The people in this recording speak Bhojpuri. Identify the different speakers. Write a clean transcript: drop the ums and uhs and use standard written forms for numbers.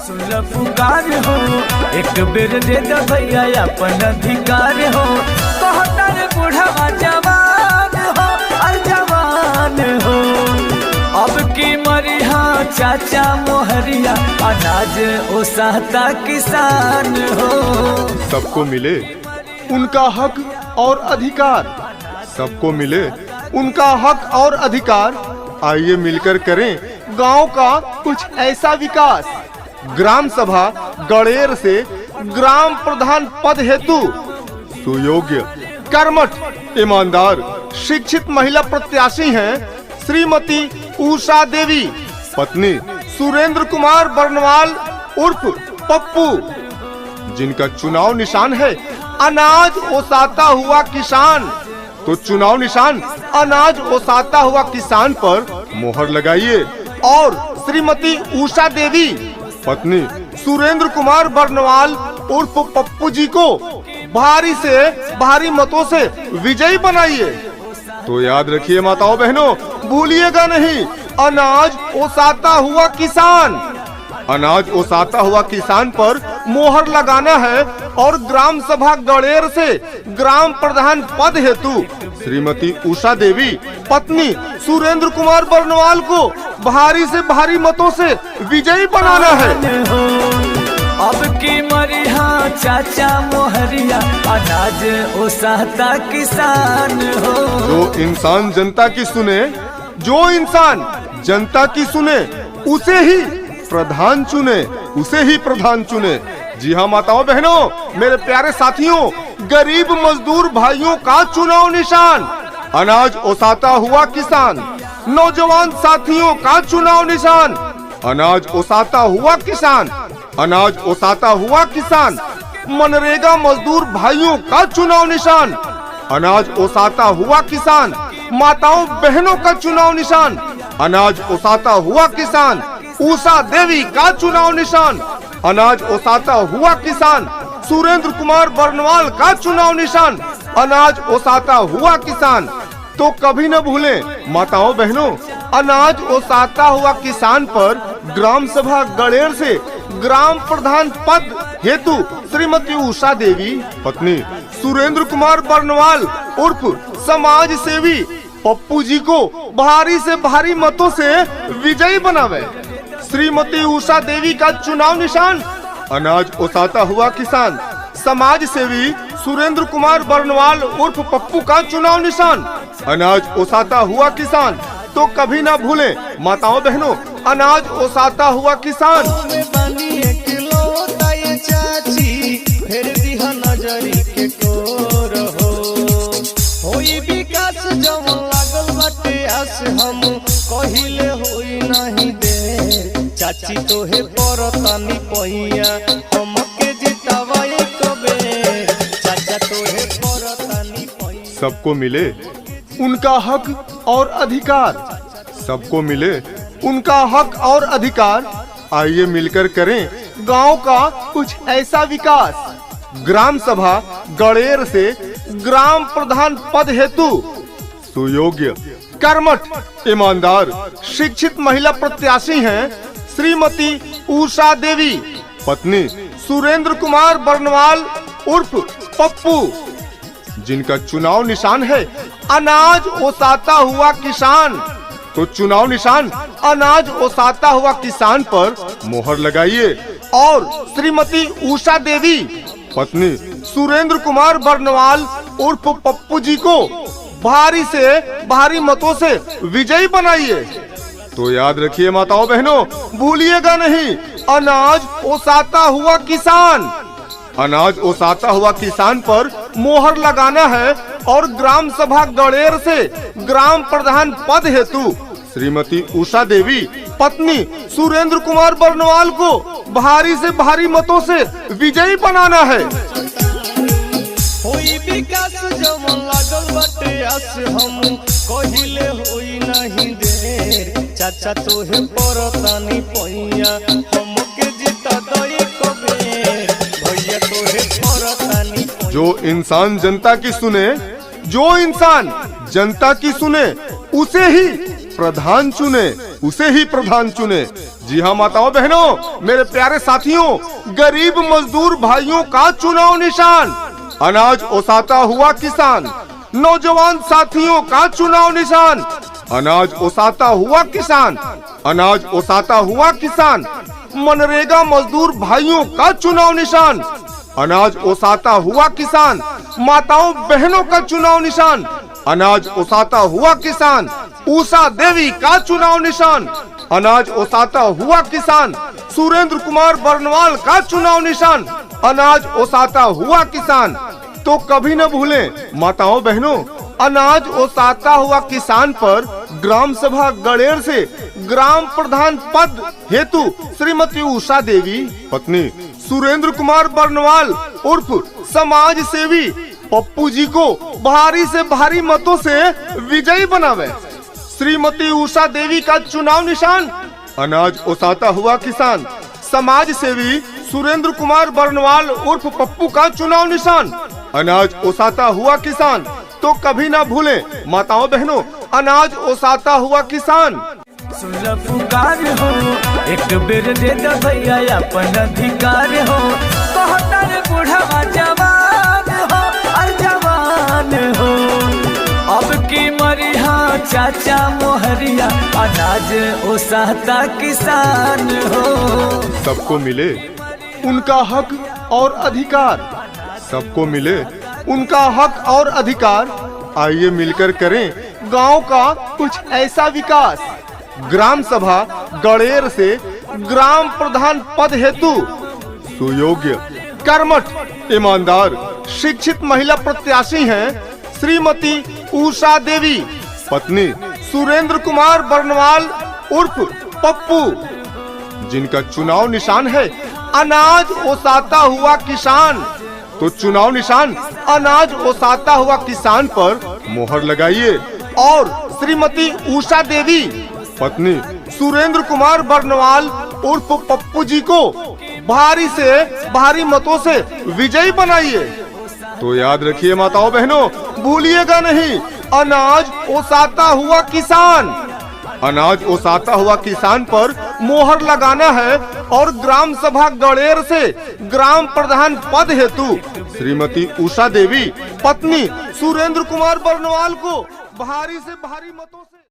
Speaker 1: सुन पुकार हो, एक बेर दे दे भैया अपन अधिकार हो। कहतर बुढ़वा जवान हो और जवान हो, अब की मरिहा चाचा मोहरिया अनाज ओसाता किसान हो।
Speaker 2: सबको मिले उनका हक और अधिकार, सबको मिले उनका हक और अधिकार। आइए मिलकर करें गांव का कुछ ऐसा विकास। ग्राम सभा गणेर से ग्राम प्रधान पद हेतु सुयोग्य, कर्मठ, ईमानदार, शिक्षित महिला प्रत्याशी हैं श्रीमती उषा देवी, पत्नी सुरेंद्र कुमार बर्नवाल उर्फ पप्पू, जिनका चुनाव निशान है अनाज ओसाता हुआ किसान। तो चुनाव निशान अनाज ओसाता हुआ किसान पर मोहर लगाइए और श्रीमती उषा देवी, पत्नी सुरेंद्र कुमार बर्नवाल उर्फ पप्पू जी को भारी से भारी मतों से विजयी बनाइए। तो याद रखिए माताओं बहनों, भूलिएगा नहीं, अनाज ओसाता हुआ किसान। अनाज ओसाता हुआ किसान पर मोहर लगाना है और ग्राम सभा गणेर से ग्राम प्रधान पद हेतु श्रीमती उषा देवी, पत्नी सुरेंद्र कुमार बर्नवाल को भारी से भारी मतों से विजयी बनाना है।
Speaker 1: अब की मरिहा चाचा मोहरिया अनाज ओसाता किसान हो।
Speaker 2: जो इंसान जनता की सुने, जो इंसान जनता की सुने, उसे ही प्रधान चुने, उसे ही प्रधान चुने। जी हाँ माताओं बहनों, मेरे प्यारे साथियों, गरीब मजदूर भाइयों का चुनाव निशान अनाज ओसाता हुआ किसान। नौजवान साथियों का चुनाव निशान अनाज ओसाता हुआ किसान, अनाज ओसाता हुआ किसान। मनरेगा मजदूर भाइयों का चुनाव निशान अनाज ओसाता हुआ किसान। माताओं बहनों का चुनाव निशान अनाज ओसाता हुआ किसान। उषा देवी का चुनाव निशान अनाज ओसाता हुआ किसान। सुरेंद्र कुमार बर्नवाल का चुनाव निशान अनाज ओसाता हुआ किसान। तो कभी न भूलें माताओं बहनों, अनाज ओसाता हुआ किसान पर ग्राम सभा गणेर से ग्राम प्रधान पद हेतु श्रीमती उषा देवी, पत्नी सुरेंद्र कुमार बर्नवाल उर्फ समाज सेवी पप्पू जी को भारी से भारी मतों से विजयी बनावे। श्रीमती उषा देवी का चुनाव निशान अनाज ओसाता हुआ किसान। समाज सेवी सुरेंद्र कुमार बर्नवाल उर्फ पप्पू का चुनाव निशान अनाज ओसाता हुआ किसान। तो कभी ना भूलें माताओं बहनों, अनाज ओसाता हुआ किसान।
Speaker 3: हम कहिले होई नहीं दे चाची तोहे परतानी पहिया, हमके जितावे कबे चाचा तोहे परतानी पहिया।
Speaker 2: सबको मिले उनका हक और अधिकार, सबको मिले उनका हक और अधिकार। आइए मिलकर करें गांव का कुछ ऐसा विकास। ग्राम सभा गणेर से ग्राम प्रधान पद हेतु सुयोग्य, कर्मठ, ईमानदार, शिक्षित महिला प्रत्याशी हैं श्रीमती उषा देवी, पत्नी सुरेंद्र कुमार बर्नवाल उर्फ पप्पू, जिनका चुनाव निशान है अनाज ओसाता हुआ किसान। तो चुनाव निशान अनाज ओसाता हुआ किसान पर मोहर लगाइए और श्रीमती उषा देवी, पत्नी सुरेंद्र कुमार बर्नवाल उर्फ पप्पू जी को भारी से भारी मतों से विजयी बनाइए। तो याद रखिए माताओं बहनों, भूलिएगा नहीं, अनाज ओसाता हुआ किसान। अनाज ओसाता हुआ किसान पर मोहर लगाना है और ग्राम सभा गणेर से ग्राम प्रधान पद हेतु श्रीमती उषा देवी, पत्नी सुरेंद्र कुमार बर्नवाल को भारी से भारी मतों से विजयी बनाना है।
Speaker 3: होई विकास जमन लागल बाटे आस, हम कहिले होई नहीं दे चाचा तोहे परतानी पहिया, हमके जिता दई कबे भैया तोहे परतानी।
Speaker 2: जो इंसान जनता की सुने, जो इंसान जनता की सुने, उसे ही प्रधान चुने, उसे ही प्रधान चुने। जी हाँ माताओं बहनों, मेरे प्यारे साथियों, गरीब मजदूर भाइयों का चुनाव निशान अनाज ओसाता हुआ किसान। नौजवान साथियों का चुनाव निशान अनाज ओसाता हुआ किसान। अनाज ओसाता हुआ किसान। मनरेगा मजदूर भाइयों का चुनाव निशान अनाज ओसाता हुआ किसान। माताओं बहनों का चुनाव निशान अनाज ओसाता हुआ किसान। उषा देवी का चुनाव निशान अनाज ओसाता हुआ किसान। सुरेंद्र कुमार बरनवाल का चुनाव निशान अनाज ओसाता हुआ किसान। तो कभी न भूलें माताओं बहनों, अनाज ओसाता हुआ किसान पर ग्राम सभा गड़ेर से ग्राम प्रधान पद हेतु श्रीमती उषा देवी पत्नी सुरेंद्र कुमार बरनवाल उर्फ समाज सेवी पप्पू जी को भारी से भारी मतों से विजयी बनावे। श्रीमती उषा देवी का चुनाव निशान अनाज ओसाता हुआ किसान। समाज सेवी सुरेंद्र कुमार बरनवाल उर्फ पप्पू का चुनाव निशान अनाज ओसाता हुआ किसान। तो कभी ना भूलें माताओं बहनों, अनाज ओसाता हुआ किसान।
Speaker 1: सुन पुकार हो, एक बेर दे दो भैया अपन अधिकार हो। कहतर बुढ़वा जवान हो और जवान हो। अब की मरिया चाचा मोहरिया अनाज ओसाता किसान हो।
Speaker 2: सबको मिले उनका हक और अधिकार। सबको मिले उनका हक और अधिकार। आइए मिलकर करें गांव का कुछ ऐसा विकास। ग्राम सभा गड़ेर से ग्राम प्रधान पद हेतु सुयोग्य, कर्मठ, ईमानदार, शिक्षित महिला प्रत्याशी हैं श्रीमती उषा देवी पत्नी सुरेंद्र कुमार बरनवाल उर्फ पप्पू, जिनका चुनाव निशान है अनाज ओसाता हुआ किसान। तो चुनाव निशान अनाज ओसाता हुआ किसान पर मोहर लगाइए और श्रीमती उषा देवी पत्नी सुरेंद्र कुमार बरनवाल उर्फ पप्पू जी को भारी से भारी मतों से विजयी बनाइए। तो याद रखिए माताओं बहनों, भूलिएगा नहीं, अनाज ओसाता हुआ किसान। अनाज ओसाता हुआ किसान पर मोहर लगाना है और ग्राम सभा गड़ेर से ग्राम प्रधान पद हेतु श्रीमती उषा देवी पत्नी सुरेंद्र कुमार बरनवाल को भारी से भारी मतों से